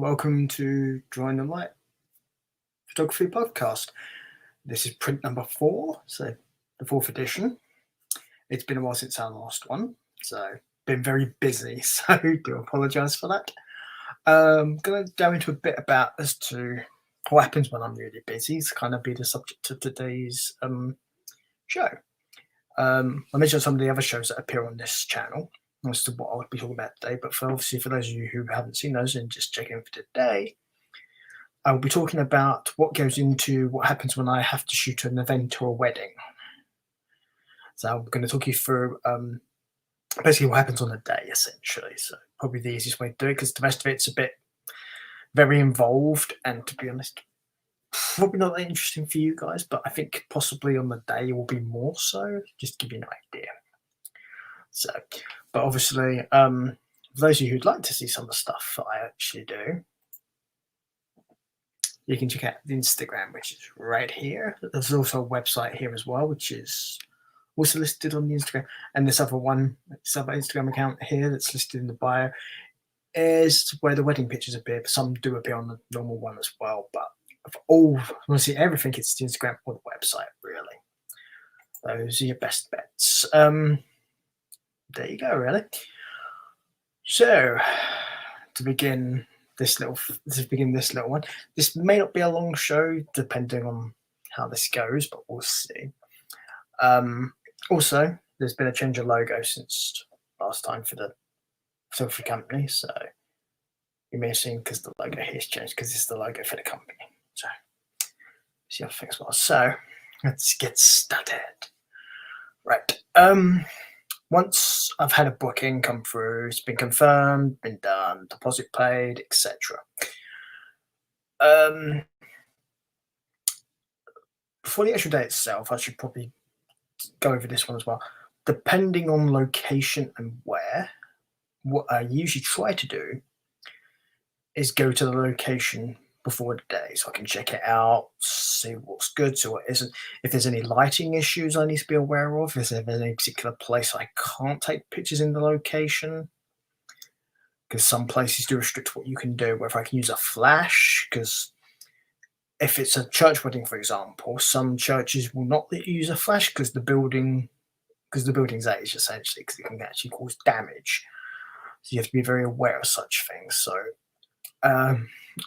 Welcome to Drawing the Light Photography Podcast. This is print number 4, so the 4th edition. It's been a while since our last one, so been very busy, so do apologise for that. I'm going to go into a bit about as to what happens when I'm really busy. It's kind of be the subject of today's show. I mentioned some of the other shows that appear on this channel as to what I'll be talking about today, but for those of you who haven't seen those and just check in for today, I will be talking about what goes into what happens when I have to shoot an event or a wedding. So I'm going to talk you through basically what happens on the day, essentially. So probably the easiest way to do it, because the rest of it's a bit very involved, and to be honest, probably not that interesting for you guys, but I think possibly on the day it will be more so, just to give you an idea. So, but obviously, for those of you who'd like to see some of the stuff that I actually do, you can check out the Instagram, which is right here. There's also a website here as well, which is also listed on the Instagram. And this other Instagram account here that's listed in the bio is where the wedding pictures appear. Some do appear on the normal one as well, but for all, want to see everything, it's the Instagram or the website, really. Those are your best bets. There you go, really. So, to begin this little one, this may not be a long show depending on how this goes, but we'll see. Also, there's been a change of logo since last time for the photography company, so you may have seen because the logo here has changed because it's the logo for the company. So, see how things well. So, let's get started. Right. Once I've had a booking come through, it's been confirmed, been done, deposit paid, etc. Before the actual day itself, I should probably go over this one as well. Depending on location and where, what I usually try to do is go to the location before the day so I can check it out, see what's good, see what isn't. If there's any lighting issues I need to be aware of, if there's any particular place I can't take pictures in the location, because some places do restrict what you can do, whether I can use a flash, because if it's a church wedding, for example, some churches will not let you use a flash because the building's age, essentially, because it can actually cause damage. So you have to be very aware of such things. So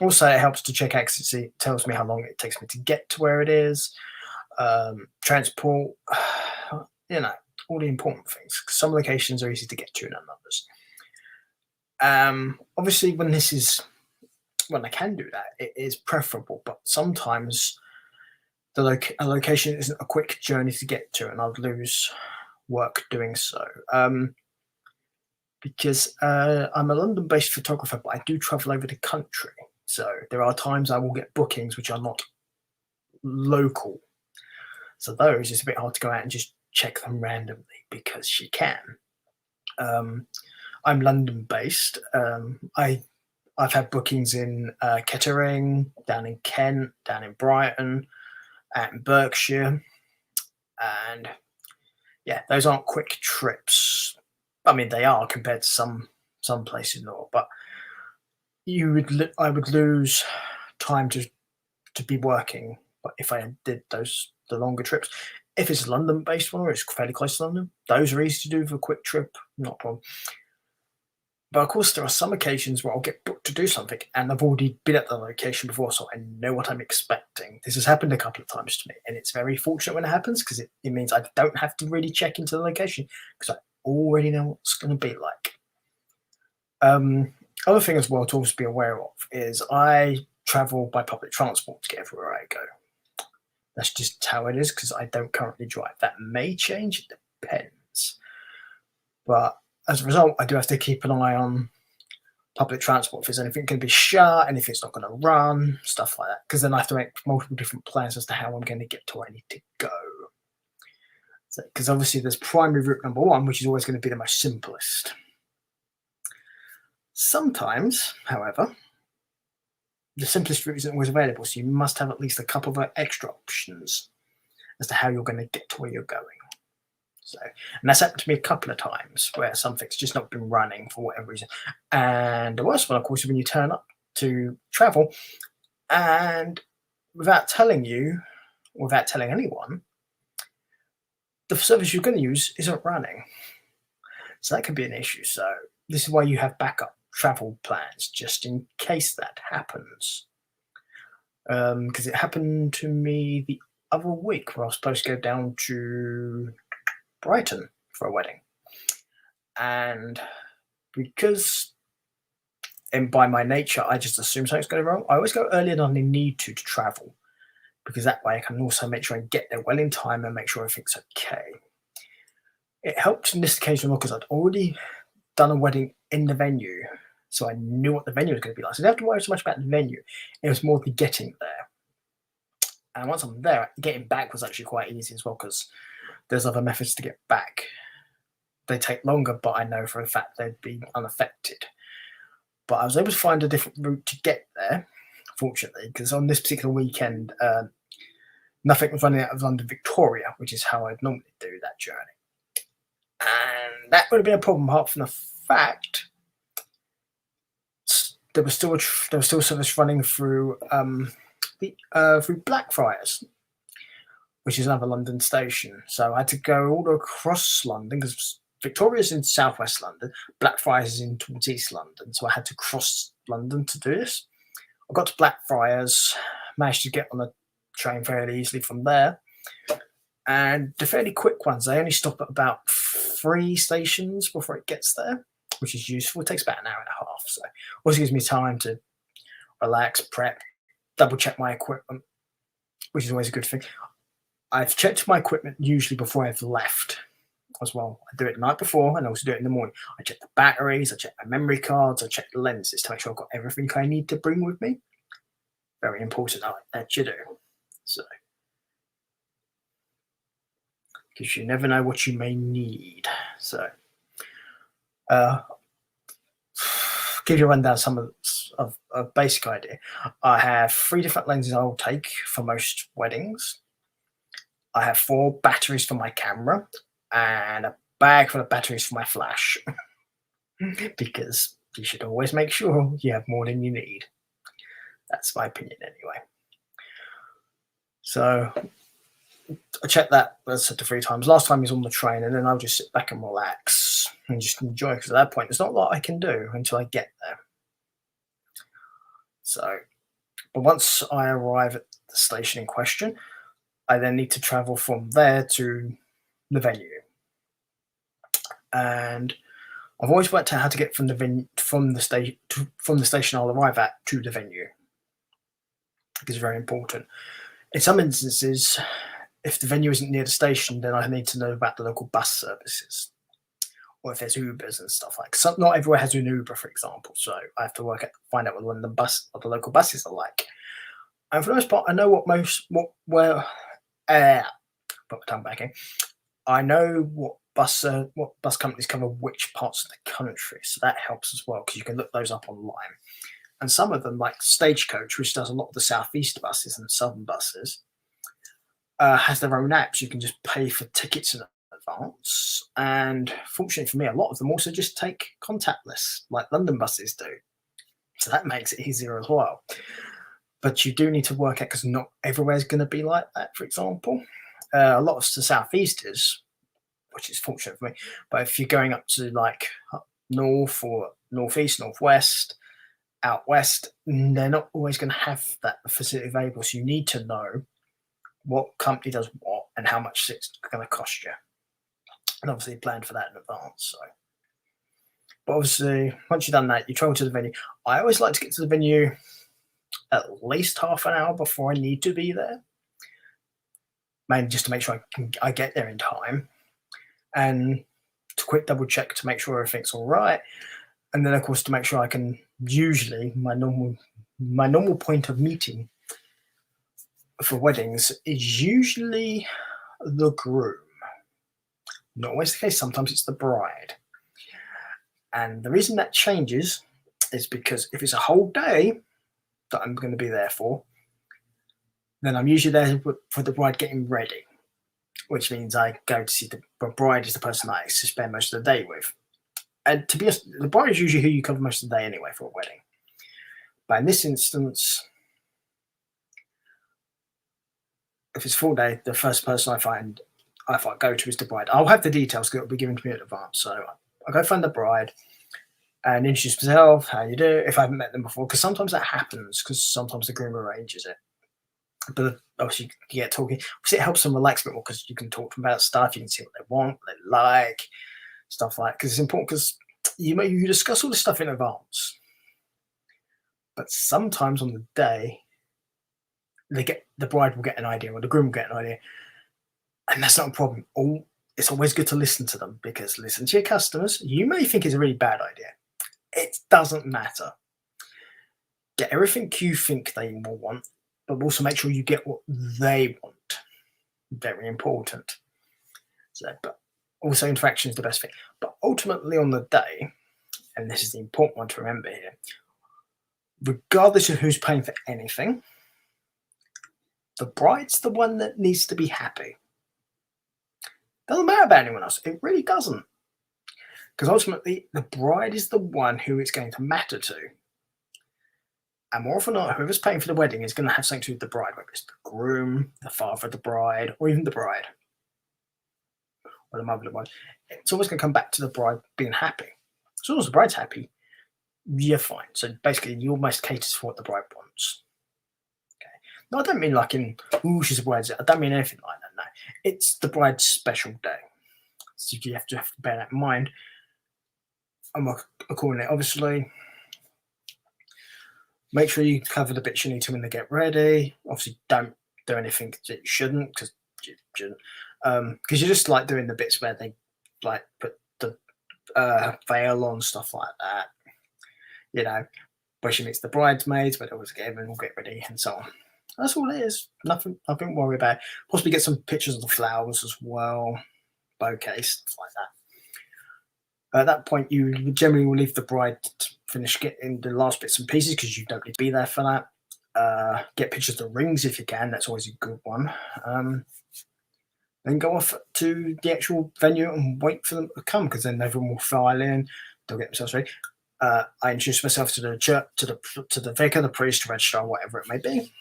also, it helps to check accuracy. It tells me how long it takes me to get to where it is. Transport, all the important things. Some locations are easy to get to than others. Obviously, when I can do that, it is preferable. But sometimes a location isn't a quick journey to get to, and I'd lose work doing so. Because I'm a London-based photographer, but I do travel over the country. So there are times I will get bookings which are not local. So those, it's a bit hard to go out and just check them randomly because you can. I'm London-based. I've had bookings in Kettering, down in Kent, down in Brighton, out in Berkshire. And yeah, those aren't quick trips. I mean, they are compared to some places north, but I would lose time to be working. But if I did the longer trips, if it's a London-based one or it's fairly close to London, those are easy to do for a quick trip, not a problem. But of course, there are some occasions where I'll get booked to do something, and I've already been at the location before, so I know what I'm expecting. This has happened a couple of times to me, and it's very fortunate when it happens because it means I don't have to really check into the location because I already know what it's going to be like. Other thing as well to always be aware of is I travel by public transport to get everywhere I go. That's just how it is because I don't currently drive. That may change, it depends. But as a result, I do have to keep an eye on public transport. If there's anything going to be shut, and if it's not going to run, stuff like that. Because then I have to make multiple different plans as to how I'm going to get to where I need to go. Because obviously there's primary route number 1, which is always going to be the most simplest. Sometimes, however, the simplest route isn't always available, so you must have at least a couple of extra options as to how you're going to get to where you're going. So, and that's happened to me a couple of times where something's just not been running for whatever reason. And the worst one, of course, is when you turn up to travel, and without telling you, without telling anyone, the service you're going to use isn't running. So that could be an issue. So this is why you have backup travel plans just in case that happens. Because it happened to me the other week where I was supposed to go down to Brighton for a wedding. And because, and by my nature, I just assume something's going wrong, I always go earlier than I need to travel, because that way I can also make sure I get there well in time and make sure everything's okay. It helped in this occasion because I'd already done a wedding in the venue, so I knew what the venue was going to be like. So I didn't have to worry so much about the venue. It was more the getting there. And once I'm there, getting back was actually quite easy as well, because there's other methods to get back. They take longer, but I know for a fact they'd be unaffected. But I was able to find a different route to get there, fortunately, because on this particular weekend, nothing was running out of London Victoria, which is how I'd normally do that journey. And that would have been a problem apart from the fact there was still service running through through Blackfriars, which is another London station. So I had to go all across London, because Victoria's in southwest London, Blackfriars is in towards east London. So I had to cross London to do this. I got to Blackfriars, managed to get on the train fairly easily from there. And the fairly quick ones, they only stop at about 3 stations before it gets there, which is useful. It takes about an hour and a half. So it also gives me time to relax, prep, double check my equipment, which is always a good thing. I've checked my equipment usually before I've left as well. I do it the night before and I also do it in the morning. I check the batteries, I check my memory cards, I check the lenses to make sure I've got everything I need to bring with me. Very important that you do. So, because you never know what you may need. So, give you a rundown some of a basic idea. I have 3 different lenses I will take for most weddings. I have 4 batteries for my camera and a bag full of batteries for my flash, because you should always make sure you have more than you need. That's my opinion anyway. So I checked that, as I said, 3 times. Last time he was on the train, and then I'll just sit back and relax and just enjoy, because at that point there's not a lot I can do until I get there. So, but once I arrive at the station in question, I then need to travel from there to the venue. And I've always worked out how to get from the station I'll arrive at to the venue. It's very important. In some instances, if the venue isn't near the station, then I need to know about the local bus services, or if there's Ubers and stuff like. So not everywhere has an Uber, for example. So I have to find out what the local buses are like. And for the most part, I know put my tongue back in. I know what bus companies cover which parts of the country, so that helps as well, because you can look those up online. And some of them, like Stagecoach, which does a lot of the southeast buses and southern buses, has their own apps. You can just pay for tickets in advance. And fortunately for me, a lot of them also just take contactless, like London buses do. So that makes it easier as well. But you do need to work out, because not everywhere is going to be like that, for example. A lot of the southeast is, which is fortunate for me. But if you're going up to like north or northeast, northwest, out west, they're not always going to have that facility available. So you need to know what company does what and how much it's going to cost you. And obviously plan for that in advance. So, but obviously, once you've done that, you travel to the venue. I always like to get to the venue at least half an hour before I need to be there, mainly just to make sure I get there in time, and to quick double check to make sure everything's all right, and then of course to make sure I can. Usually, my normal point of meeting for weddings is usually the groom. Not always the case. Sometimes it's the bride, and the reason that changes is because if it's a whole day that I'm going to be there for, then I'm usually there for the bride getting ready, which means I go to see the bride is the person I spend most of the day with. And to be honest, the bride is usually who you cover most of the day anyway for a wedding. But in this instance, if it's full day, the first person I go to is the bride. I'll have the details because it'll be given to me in advance. So I go find the bride and introduce myself, how you do, if I haven't met them before, because sometimes that happens, because sometimes the groom arranges it. But obviously, you get talking. Obviously, it helps them relax a bit more because you can talk to them about stuff. You can see what they want, what they like, stuff like. Because it's important because you discuss all this stuff in advance. But sometimes on the day, the bride will get an idea or the groom will get an idea, and that's not a problem. It's always good to listen to them because listen to your customers. You may think it's a really bad idea. It doesn't matter. Get everything you think they will want, but also make sure you get what they want. Very important. So, but also interaction is the best thing. But ultimately on the day, and this is the important one to remember here, regardless of who's paying for anything, the bride's the one that needs to be happy. Doesn't matter about anyone else. It really doesn't. Because ultimately, the bride is the one who it's going to matter to. And more often than not, whoever's paying for the wedding is going to have something to do with the bride, whether it's the groom, the father of the bride, or even the bride, or the mother of the bride. It's always going to come back to the bride being happy. As long as the bride's happy, you're fine. So basically, you almost cater for what the bride wants. Okay. No, I don't mean like in, she's a bride. I don't mean anything like that. No, it's the bride's special day. So you have to bear that in mind. And accordingly, obviously, make sure you cover the bits you need to when they get ready. Obviously, don't do anything that you shouldn't, because you shouldn't. Because you're just like doing the bits where they like put the veil on, stuff like that. You know, where she meets the bridesmaids, where they always get everyone will get ready and so on. That's all it is. Nothing to worry about. Possibly get some pictures of the flowers as well, bouquets, stuff like that. At that point, you generally will leave the bride to finish getting the last bits and pieces because you don't need to be there for that. Get pictures of the rings if you can. That's always a good one. Then go off to the actual venue and wait for them to come because then everyone will file in. They'll get themselves ready. I introduce myself to the church, to the vicar, the priest, registrar, whatever it may be,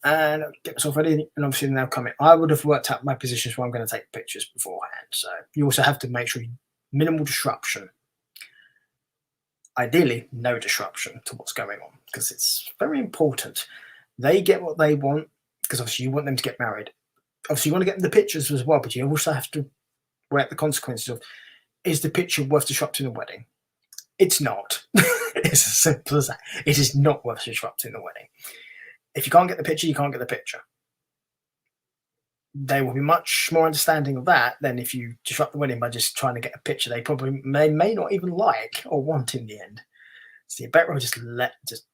and get myself ready. And obviously, they'll come in. I would have worked out my positions where I'm going to take pictures beforehand. So you also have to make sure minimal disruption. Ideally, no disruption to what's going on because it's very important. They get what they want because obviously you want them to get married. Obviously, you want to get them the pictures as well, but you also have to weigh out the consequences of, is the picture worth disrupting the wedding? It's not. It's as simple as that. It is not worth disrupting the wedding. If you can't get the picture, you can't get the picture. They will be much more understanding of that than if you disrupt the wedding by just trying to get a picture they probably may not even like or want in the end. So you're better off just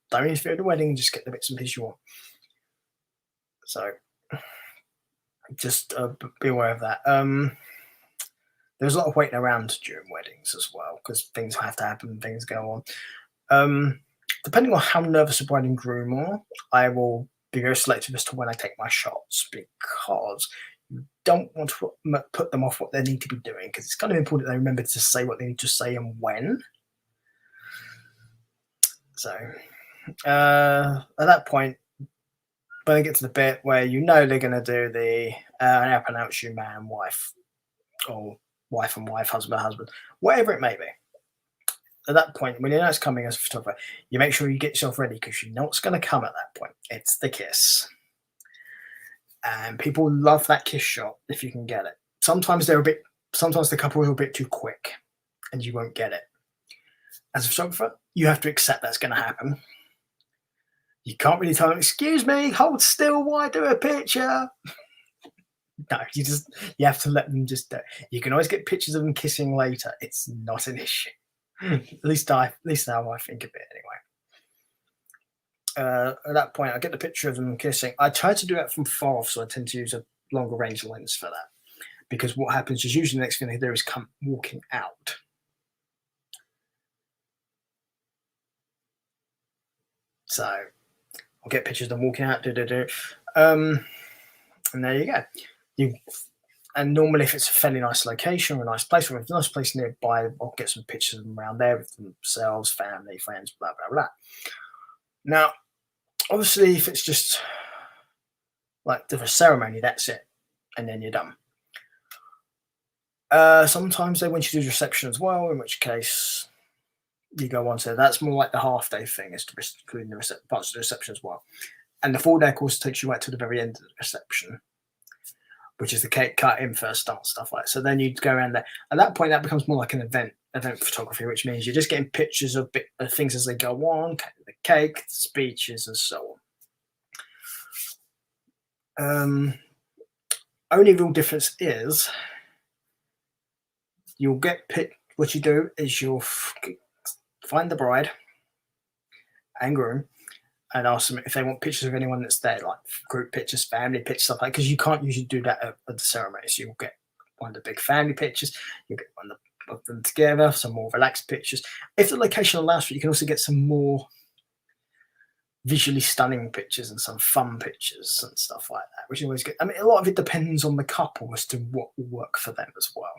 don't interfere with the wedding and just get the bits and pieces you want. So just be aware of that. There's a lot of waiting around during weddings as well because things have to happen, things go on. Depending on how nervous the bride and groom are, I will be very selective as to when I take my shots because you don't want to put them off what they need to be doing because it's kind of important they remember to say what they need to say and when. So at that point, when they get to the bit where you know they're going to do the I pronounce you man, wife, or wife and wife, husband, whatever it may be. At that point, when you know it's coming as a photographer, you make sure you get yourself ready because you know what's going to come at that point. It's the kiss. And people love that kiss shot if you can get it. Sometimes the couple are a bit too quick and you won't get it. As a photographer, you have to accept that's going to happen. You can't really tell them, excuse me, hold still while I do a picture. No, you have to let them just do it. You can always get pictures of them kissing later. It's not an issue. At least how I think of it anyway. At that point, I get the picture of them kissing. I try to do that from far off, so I tend to use a longer range lens for that. Because what happens is usually the next thing they do is come walking out. So I'll get pictures of them walking out, and there you go. And normally, if it's a fairly nice location or a nice place, or if it's a nice place nearby, I'll get some pictures of them around there with themselves, family, friends, blah, blah, blah. Now, obviously, if it's just like the ceremony, that's it, and then you're done. Sometimes they want you to do the reception as well, in which case you go on to that's more like the half day thing, is to including the parts of the reception as well. And the full day, of course, takes you right to the very end of the reception, which is the cake cutting, first start, stuff like that. So then you go around there. At that point, that becomes more like an event photography, which means you're just getting pictures of things as they go on, the cake, the speeches, and so on. Only real difference is you'll get what you do is you'll find the bride and groom and ask them if they want pictures of anyone that's there, like group pictures, family pictures, stuff like that, because you can't usually do that at the ceremony. So you'll get one of the big family pictures, you'll get one of them together, some more relaxed pictures. If the location allows for it, you can also get some more visually stunning pictures and some fun pictures and stuff like that, which is always good. I mean, a lot of it depends on the couple as to what will work for them as well.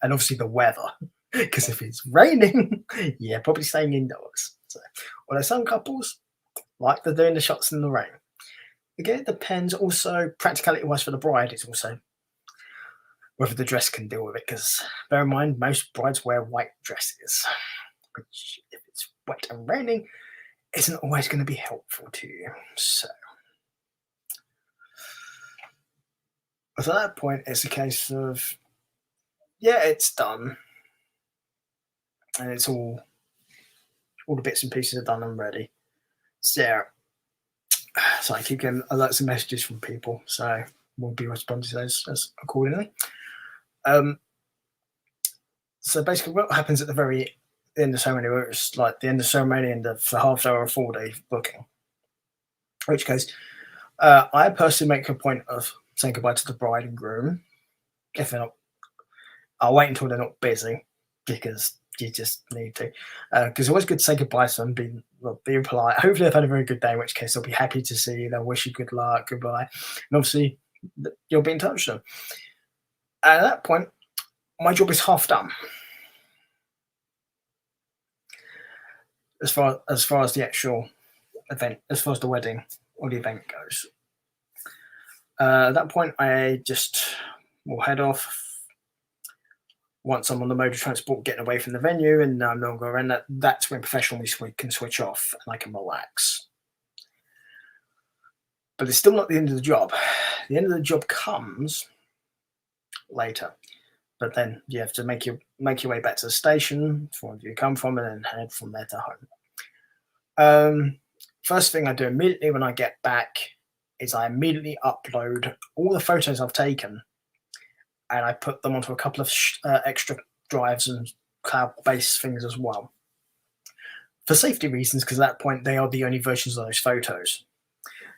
And obviously the weather, because if it's raining, yeah, probably staying indoors. So, although some couples like they're doing the shots in the rain. Again, it depends. Also, practicality-wise for the bride, it's also whether the dress can deal with it. Because bear in mind, most brides wear white dresses, which if it's wet and raining, isn't always going to be helpful to you. So at that point, it's a case of, yeah, it's done. And it's all the bits and pieces are done and ready. So I keep getting alerts and messages from people. So we'll be responding to those as accordingly. So basically what happens at the very end of the ceremony, where it's like the end of the ceremony and the half day or 4 day booking, in which case I personally make a point of saying goodbye to the bride and groom. If they're not, I'll wait until they're not busy, because you just need to. Because it's always good to say goodbye to them, being polite. Hopefully they've had a very good day, in which case they'll be happy to see you. They'll wish you good luck, goodbye. And obviously you'll be in touch with them. And at that point, my job is half done. As far as the actual event, as far as the wedding or the event goes. At that point, I just will head off. Once I'm on the mode of transport, getting away from the venue, and I'm no longer around that's when professionally we can switch off and I can relax. But it's still not the end of the job. The end of the job comes later. But then you have to make your way back to the station from where you come from, and then head from there to home. First thing I do immediately when I get back is I immediately upload all the photos I've taken, and I put them onto a couple of extra drives and cloud-based things as well. For safety reasons, because at that point they are the only versions of those photos.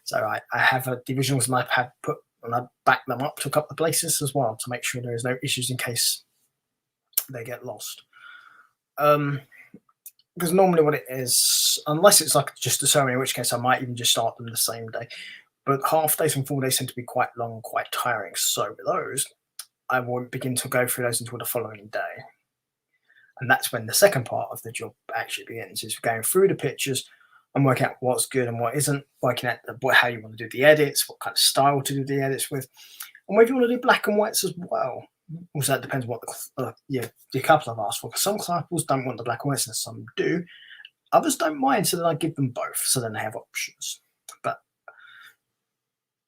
So I have the originals and I have put, and I back them up to a couple of places as well to make sure there is no issues in case they get lost. Because normally what it is, unless it's like just a ceremony, in which case I might even just start them the same day. But half days and 4 days tend to be quite long, quite tiring. So with those, I won't begin to go through those until the following day. And that's when the second part of the job actually begins, is going through the pictures and working out what's good and what isn't, working out how you want to do the edits, what kind of style to do the edits with, and whether you want to do black and whites as well. Also, that depends what the couple have asked for. Because some couples don't want the black and whites, and some do. Others don't mind, so then I give them both, so then they have options. But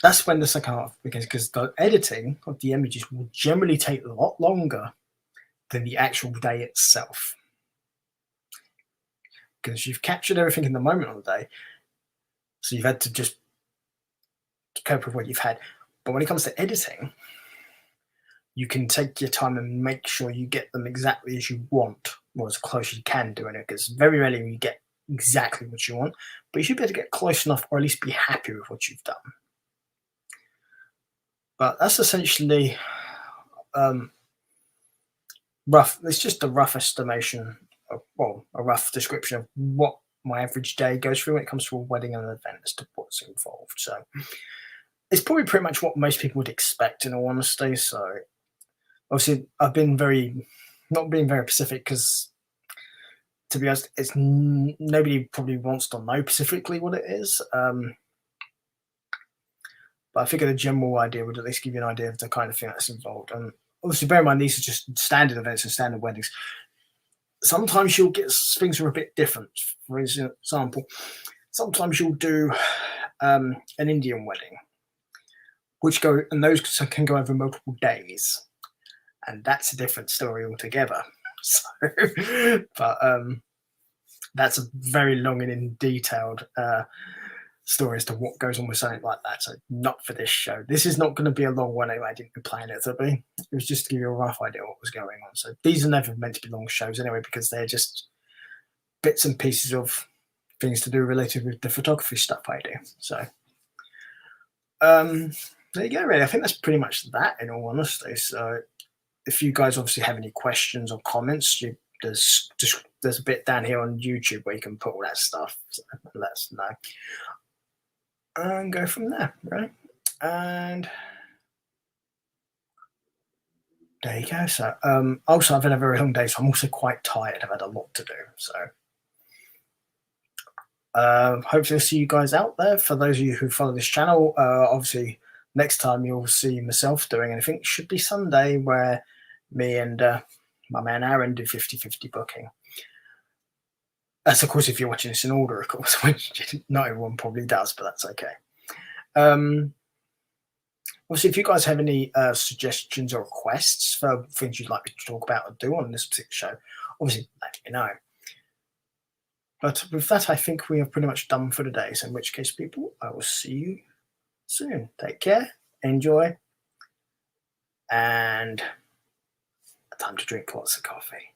that's when the second half begins, because the editing of the images will generally take a lot longer than the actual day itself. Because you've captured everything in the moment of the day, so you've had to just cope with what you've had. But when it comes to editing, you can take your time and make sure you get them exactly as you want, or as close as you can doing it, because very rarely you get exactly what you want, but you should be able to get close enough, or at least be happy with what you've done. But that's essentially rough. It's just a rough estimation, a rough description of what my average day goes through when it comes to a wedding and an event as to what's involved. So it's probably pretty much what most people would expect, in all honesty. So obviously I've been not being very specific, because to be honest, it's nobody probably wants to know specifically what it is. But I figure the general idea would at least give you an idea of the kind of thing that's involved. And obviously, bear in mind, these are just standard events and standard weddings. Sometimes you'll get things that are a bit different. For example, sometimes you'll do an Indian wedding, and those can go over multiple days, and that's a different story altogether. So, but that's a very long and detailed story as to what goes on with something like that. So not for this show. This is not going to be a long one anyway. I didn't plan it to be. It was just to give you a rough idea of what was going on. So these are never meant to be long shows anyway, because they're just bits and pieces of things to do related with the photography stuff I do. So there you go, really. I think that's pretty much that, in all honesty. So if you guys obviously have any questions or comments, there's a bit down here on YouTube where you can put all that stuff. So let us know. And go from there, right? And there you go. So also I've had a very long day, so I'm also quite tired. I've had a lot to do. So hopefully I'll see you guys out there. For those of you who follow this channel, obviously next time you'll see myself doing anything should be Sunday, where me and my man Aaron do 50-50 booking. That's, of course, if you're watching this in order, of course, which not everyone probably does, but that's okay. Obviously, if you guys have any suggestions or requests for things you'd like me to talk about or do on this particular show, obviously let me know. But with that, I think we are pretty much done for today. So in which case, people, I will see you soon. Take care, enjoy, and time to drink lots of coffee.